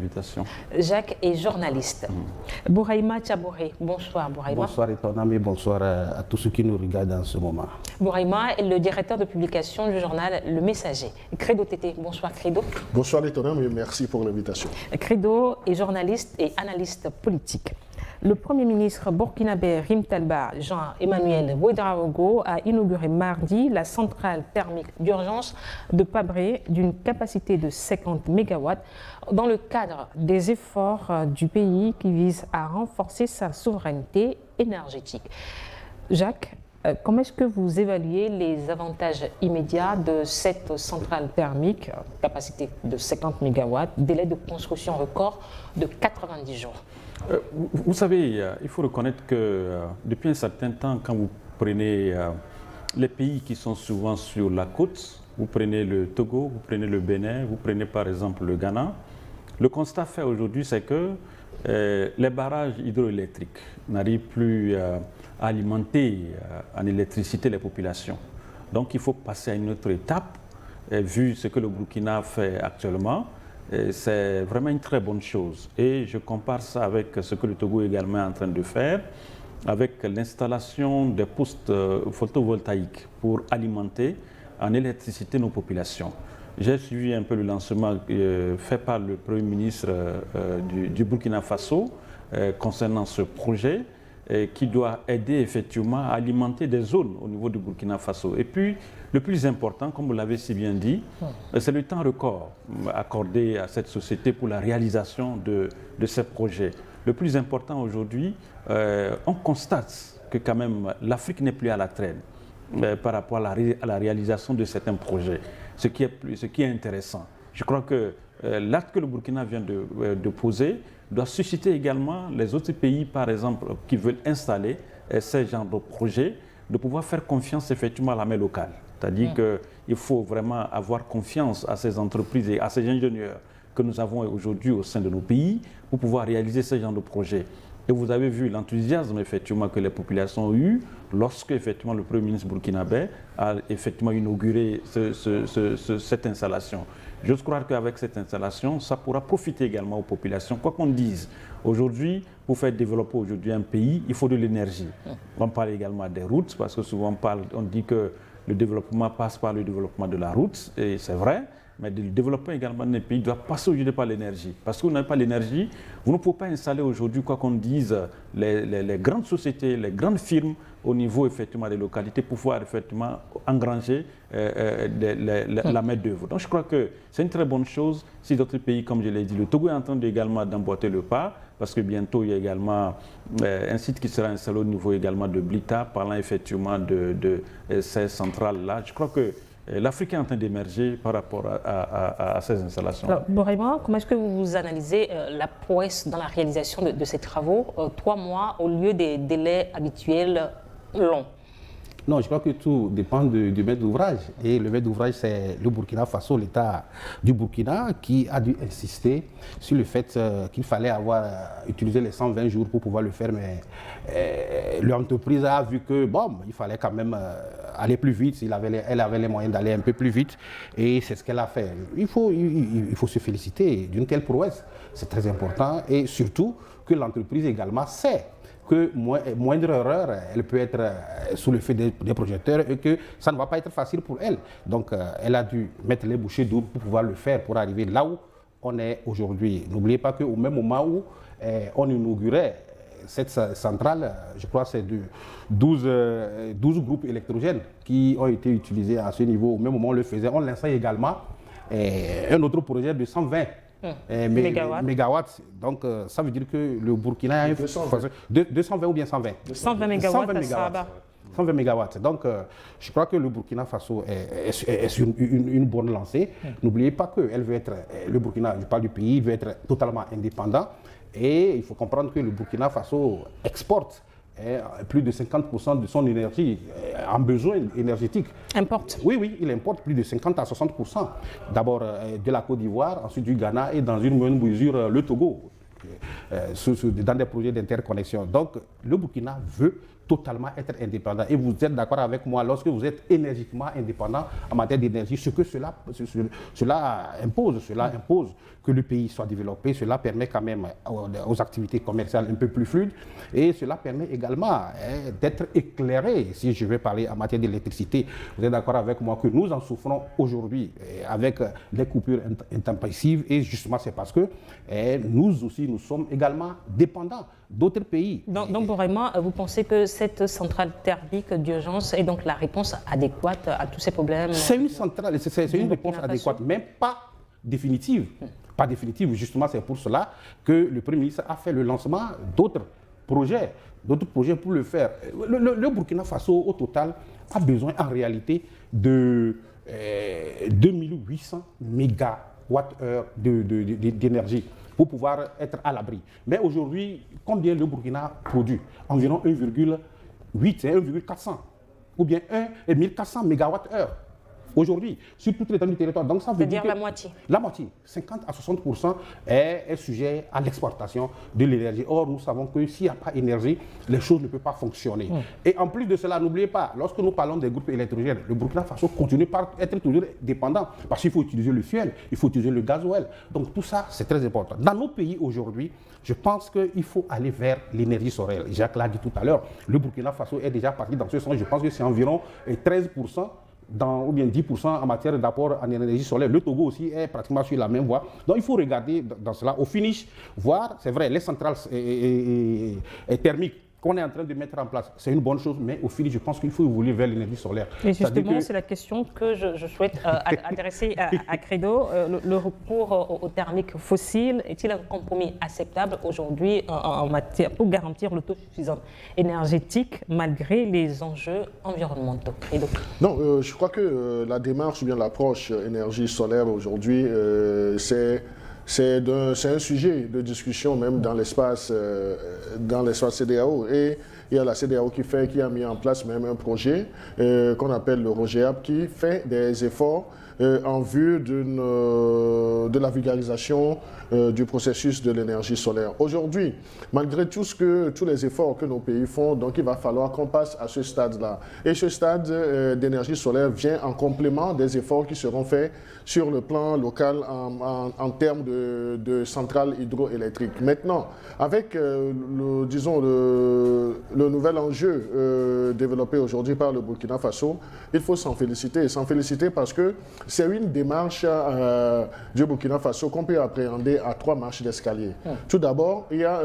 l'invitation. Jacques est journaliste. Bouraïma Tchabouré, bonsoir Bouraïma. Bonsoir Etonam et bonsoir à tous ceux qui nous regardent en ce moment. Bouraïma est le directeur de publication du journal Le Messager. Credo Tété, bonsoir Credo. Bonsoir Etonam et merci pour l'invitation. Credo est journaliste et analyste politique. Le Premier ministre burkinabé Rim Talba, Jean-Emmanuel Ouédraogo, a inauguré mardi la centrale thermique d'urgence de Pabré d'une capacité de 50 MW dans le cadre des efforts du pays qui visent à renforcer sa souveraineté énergétique. Jacques, comment est-ce que vous évaluez les avantages immédiats de cette centrale thermique, capacité de 50 MW, délai de construction record de 90 jours? Vous savez, il faut reconnaître que depuis un certain temps, quand vous prenez les pays qui sont souvent sur la côte, vous prenez le Togo, vous prenez le Bénin, vous prenez par exemple le Ghana, le constat fait aujourd'hui, c'est que les barrages hydroélectriques n'arrivent plus à alimenter en électricité les populations. Donc il faut passer à une autre étape, vu ce que le Burkina fait actuellement. C'est vraiment une très bonne chose. Et je compare ça avec ce que le Togo est également en train de faire, avec l'installation des postes photovoltaïques pour alimenter en électricité nos populations. J'ai suivi un peu le lancement fait par le Premier ministre du Burkina Faso concernant ce projet qui doit aider effectivement à alimenter des zones au niveau du Burkina Faso. Et puis, le plus important, comme vous l'avez si bien dit, c'est le temps record accordé à cette société pour la réalisation de ces projets. Le plus important aujourd'hui, on constate que quand même l'Afrique n'est plus à la traîne par rapport à la réalisation de certains projets, ce qui est intéressant. Je crois que l'acte que le Burkina vient de poser doit susciter également les autres pays, par exemple, qui veulent installer ces genres de projets, de pouvoir faire confiance effectivement à la main locale. C'est-à-dire qu'il faut vraiment avoir confiance à ces entreprises et à ces ingénieurs que nous avons aujourd'hui au sein de nos pays pour pouvoir réaliser ce genre de projets. Et vous avez vu l'enthousiasme effectivement que les populations ont eu lorsque effectivement le Premier ministre burkinabé a effectivement inauguré cette installation. J'ose croire qu'avec cette installation, ça pourra profiter également aux populations. Quoi qu'on dise, aujourd'hui, pour faire développer aujourd'hui un pays, il faut de l'énergie. On parle également des routes, parce que souvent on dit que le développement passe par le développement de la route, et c'est vrai, mais le développement également d'un pays doit passer aujourd'hui par l'énergie. Parce que vous n'avez pas l'énergie, vous ne pouvez pas installer aujourd'hui, quoi qu'on dise, les grandes sociétés, les grandes firmes au niveau effectivement des localités pour pouvoir effectivement engranger la main-d'œuvre. Donc je crois que c'est une très bonne chose si d'autres pays, comme je l'ai dit, le Togo est en train également d'emboîter le pas, parce que bientôt il y a également un site qui sera installé au niveau également de Blita, parlant effectivement de ces centrales-là. Je crois que l'Afrique est en train d'émerger par rapport à ces installations. Alors, Bouraïma, comment est-ce que vous analysez la prouesse dans la réalisation de ces travaux, 3 mois au lieu des délais habituels longs? Non, je crois que tout dépend du maître d'ouvrage. Et le maître d'ouvrage, c'est le Burkina Faso, l'État du Burkina, qui a dû insister sur le fait qu'il fallait avoir utilisé les 120 jours pour pouvoir le faire. Mais l'entreprise a vu que, bon, il fallait quand même aller plus vite. Elle avait les moyens d'aller un peu plus vite. Et c'est ce qu'elle a fait. Il faut se féliciter d'une telle prouesse. C'est très important. Et surtout que l'entreprise également sait que moindre erreur, elle peut être sous le feu des projecteurs et que ça ne va pas être facile pour elle. Donc, elle a dû mettre les bouchées doubles pour pouvoir le faire, pour arriver là où on est aujourd'hui. N'oubliez pas qu'au même moment où on inaugurait cette centrale, je crois que c'est 12 groupes électrogènes qui ont été utilisés à ce niveau. Au même moment où on le faisait, on lançait également un autre projet de 120 mégawatts. Donc, ça veut dire que le Burkina a 220 ou bien 120 120 mégawatts. 120 mégawatts. Donc, je crois que le Burkina Faso est sur une bonne lancée. N'oubliez pas que le Burkina, je parle du pays, il veut être totalement indépendant. Et il faut comprendre que le Burkina Faso exporte plus de 50% de son énergie en besoin énergétique. Importe. Oui, il importe plus de 50 à 60%. D'abord de la Côte d'Ivoire, ensuite du Ghana et dans une moindre mesure le Togo. dans des projets d'interconnexion. Donc, le Burkina veut totalement être indépendant. Et vous êtes d'accord avec moi, lorsque vous êtes énergiquement indépendant en matière d'énergie, ce que cela impose que le pays soit développé, cela permet quand même aux activités commerciales un peu plus fluides, et cela permet également d'être éclairé. Si je vais parler en matière d'électricité, vous êtes d'accord avec moi que nous en souffrons aujourd'hui avec les coupures intempestives, et justement c'est parce que nous aussi, nous sommes également dépendants d'autres pays. Donc vraiment, vous pensez que cette centrale thermique d'urgence est donc la réponse adéquate à tous ces problèmes? C'est une centrale, c'est une réponse adéquate, mais pas définitive. Pas définitive, justement, c'est pour cela que le Premier ministre a fait le lancement d'autres projets pour le faire. Le Burkina Faso, au total, a besoin en réalité de 2800 mégawattheures d'énergie pour pouvoir être à l'abri. Mais aujourd'hui, combien le Burkina produit? Environ 1,8, 1,400 ou bien 1,400 mégawattheures aujourd'hui sur toute l'étendue du territoire. Donc ça veut dire la moitié. La moitié, 50 à 60% est sujet à l'exportation de l'énergie. Or, nous savons que s'il n'y a pas d'énergie, les choses ne peuvent pas fonctionner. Et en plus de cela, n'oubliez pas, lorsque nous parlons des groupes électrogènes, le Burkina Faso continue par être toujours dépendant parce qu'il faut utiliser le fioul, il faut utiliser le gasoil. Donc tout ça, c'est très important. Dans nos pays aujourd'hui, je pense qu'il faut aller vers l'énergie solaire. Jacques l'a dit tout à l'heure, le Burkina Faso est déjà parti dans ce sens. Je pense que c'est environ 13%. Ou bien 10% en matière d'apport en énergie solaire. Le Togo aussi est pratiquement sur la même voie. Donc il faut regarder dans cela. Au finish, voir, c'est vrai, les centrales thermiques qu'on est en train de mettre en place, c'est une bonne chose, mais au finish, je pense qu'il faut évoluer vers l'énergie solaire. Et justement, c'est la question que je souhaite adresser à Credo. Le recours aux thermiques fossiles est-il un compromis acceptable aujourd'hui en matière pour garantir l'autosuffisance énergétique malgré les enjeux environnementaux? Credo. Non, je crois que la démarche ou bien l'approche énergie solaire aujourd'hui, c'est un sujet de discussion même dans l'espace CEDEAO. Et il y a la CEDEAO qui a mis en place même un projet qu'on appelle le ROGEAP, qui fait des efforts en vue de la vulgarisation du processus de l'énergie solaire. Aujourd'hui, malgré tous les efforts que nos pays font, donc il va falloir qu'on passe à ce stade-là. Et ce stade d'énergie solaire vient en complément des efforts qui seront faits sur le plan local en termes de centrales hydroélectriques. Maintenant, avec le nouvel enjeu développé aujourd'hui par le Burkina Faso, il faut s'en féliciter. Et s'en féliciter parce que c'est une démarche du Burkina Faso qu'on peut appréhender à 3 marches d'escalier. Tout d'abord, il y a